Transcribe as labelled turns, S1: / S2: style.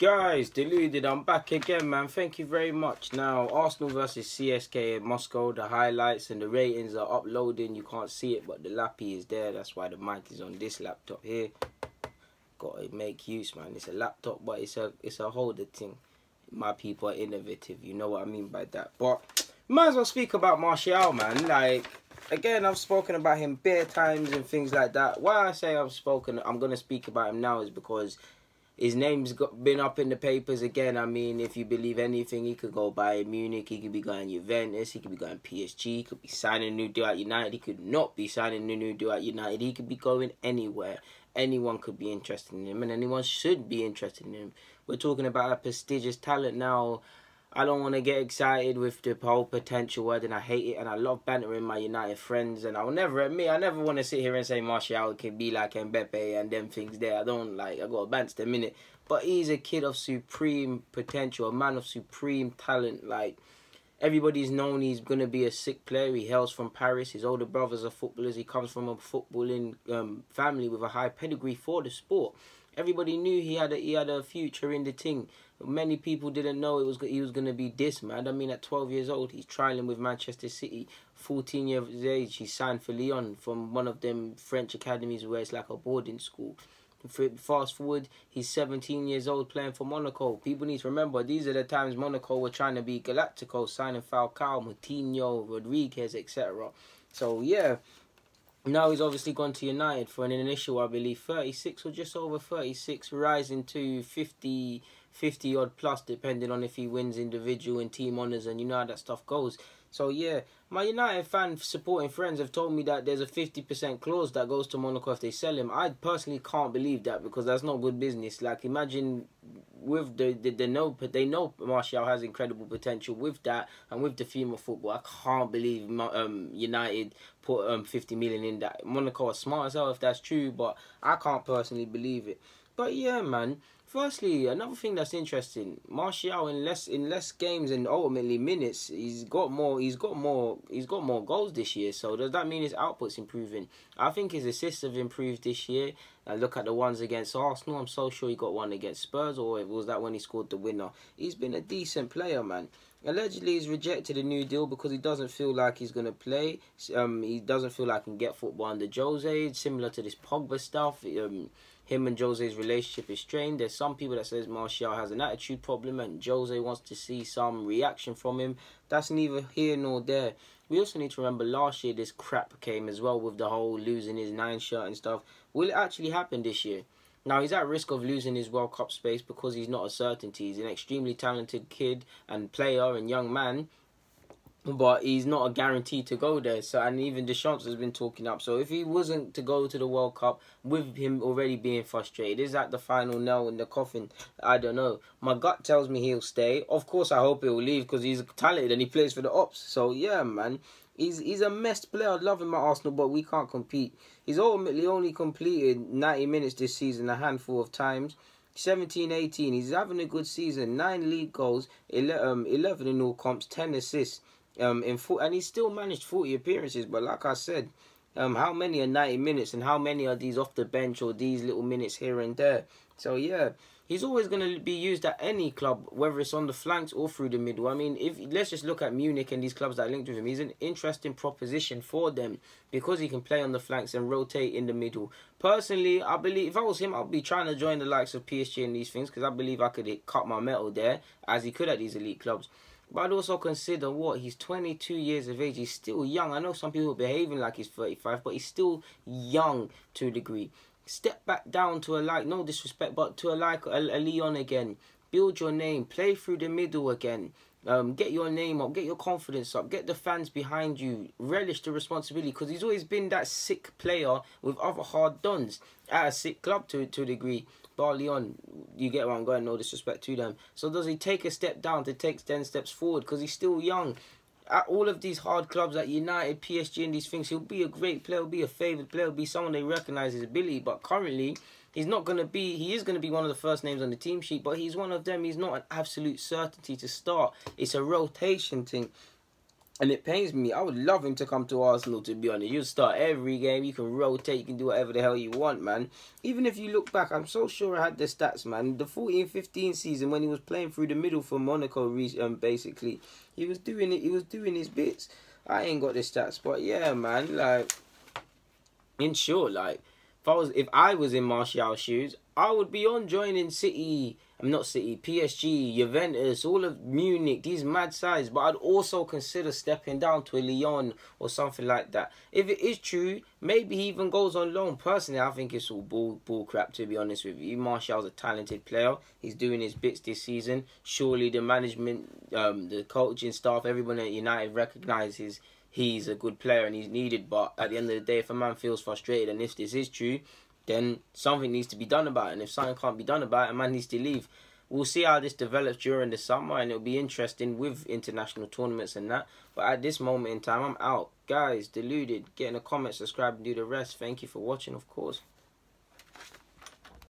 S1: Guys, deluded, I'm back again, man. Thank you very much. Now, Arsenal versus CSK in Moscow, the highlights and the ratings are uploading. You can't see it, but the lappy is there. That's why the mic is on this laptop here. Gotta make use, man. It's a laptop, but it's a holder thing. My people are innovative, you know what I mean by that. But might as well speak about Martial, man. Like, again, I've spoken about him bare times and things like that. Why I say I'm gonna speak about him now is because his name's been up in the papers again. I mean, if you believe anything, he could go by Munich, he could be going Juventus, he could be going PSG, he could be signing a new deal at United, he could not be signing a new deal at United, he could be going anywhere. Anyone could be interested in him, and anyone should be interested in him. We're talking about a prestigious talent now. I don't want to get excited with the whole potential word, and I hate it, and I love bantering my United friends, and I never want to sit here and say Martial can be like Mbappe and them things there. I got a bant them in it. But he's a kid of supreme potential, a man of supreme talent. Like, everybody's known he's going to be a sick player. He hails from Paris. His older brothers are footballers. He comes from a footballing family with a high pedigree for the sport. Everybody knew he had a future in the thing. Many people didn't know he was going to be this mad. I mean, at 12 years old, he's trialling with Manchester City. 14 years of age, he signed for Lyon from one of them French academies where it's like a boarding school. Fast forward, he's 17 years old playing for Monaco. People need to remember, these are the times Monaco were trying to be Galactico, signing Falcao, Moutinho, Rodriguez, etc. So, yeah. Now he's obviously gone to United for an initial, I believe, 36 or just over 36, rising to 50 odd plus, depending on if he wins individual and team honours, and you know how that stuff goes. So yeah, my United fan supporting friends have told me that there's a 50% clause that goes to Monaco if they sell him. I personally can't believe that, because that's not good business. Like, imagine with they know Martial has incredible potential with that, and with the theme of football, I can't believe United put 50 million in that. Monaco are smart as hell if that's true, but I can't personally believe it. But yeah, man. Firstly, another thing that's interesting, Martial in less games and ultimately minutes, he's got more goals this year. So does that mean his output's improving? I think his assists have improved this year. Look at the ones against Arsenal. I'm so sure he got one against Spurs, or it was that when he scored the winner. He's been a decent player, man. Allegedly, he's rejected a new deal because he doesn't feel like he's going to play. He doesn't feel like he can get football under Jose, similar to this Pogba stuff. Him and Jose's relationship is strained. There's some people that says Martial has an attitude problem and Jose wants to see some reaction from him. That's neither here nor there. We also need to remember last year this crap came as well with the whole losing his 9 shirt and stuff. Will it actually happen this year? Now, he's at risk of losing his World Cup space because he's not a certainty. He's an extremely talented kid and player and young man, but he's not a guarantee to go there. So, and even Deschamps has been talking up. So if he wasn't to go to the World Cup, with him already being frustrated, is that the final nail in the coffin? I don't know. My gut tells me he'll stay. Of course, I hope he'll leave because he's talented and he plays for the Ops. So yeah, man. He's a messed player. I love him at Arsenal, but we can't compete. He's ultimately only completed 90 minutes this season a handful of times. 17-18. He's having a good season. 9 league goals, 11 in all comps, 10 assists. And he's still managed 40 appearances. But like I said, how many are 90 minutes and how many are these off the bench or these little minutes here and there? So yeah, he's always going to be used at any club, whether it's on the flanks or through the middle. I mean, let's just look at Munich and these clubs that are linked with him. He's an interesting proposition for them because he can play on the flanks and rotate in the middle. Personally, I believe if I was him, I'd be trying to join the likes of PSG and these things because I believe I could cut my metal there as he could at these elite clubs. But I'd also consider he's 22 years of age. He's still young. I know some people are behaving like he's 35, but he's still young to a degree. Step back down to no disrespect, but to a Lyon again. Build your name. Play through the middle again. Get your name up. Get your confidence up. Get the fans behind you. Relish the responsibility because he's always been that sick player with other hard dons at a sick club to a degree. But Lyon, you get where I'm going, no disrespect to them. So does he take a step down to take 10 steps forward because he's still young? At all of these hard clubs at United, PSG and these things, he'll be a great player, he'll be a favoured player, he'll be someone they recognise his ability. But currently, he is going to be one of the first names on the team sheet, but he's one of them. He's not an absolute certainty to start. It's a rotation thing. And it pains me. I would love him to come to Arsenal, to be honest. You start every game. You can rotate. You can do whatever the hell you want, man. Even if you look back, I'm so sure I had the stats, man. The 14-15 season when he was playing through the middle for Monaco, basically, he was doing it. He was doing his bits. I ain't got the stats, but yeah, man. Like, in short, like, if I was in Martial's shoes, I would be on joining City. I'm not City, PSG, Juventus, all of Munich, these mad sides. But I'd also consider stepping down to a Lyon or something like that. If it is true, maybe he even goes on loan. Personally, I think it's all bull crap, to be honest with you. Martial's a talented player. He's doing his bits this season. Surely the management, the coaching staff, everyone at United recognises he's a good player and he's needed. But at the end of the day, if a man feels frustrated and if this is true, then something needs to be done about it. And if something can't be done about it, a man needs to leave. We'll see how this develops during the summer, and it'll be interesting with international tournaments and that. But at this moment in time, I'm out. Guys, deluded. Get in the comments, subscribe, and do the rest. Thank you for watching, of course.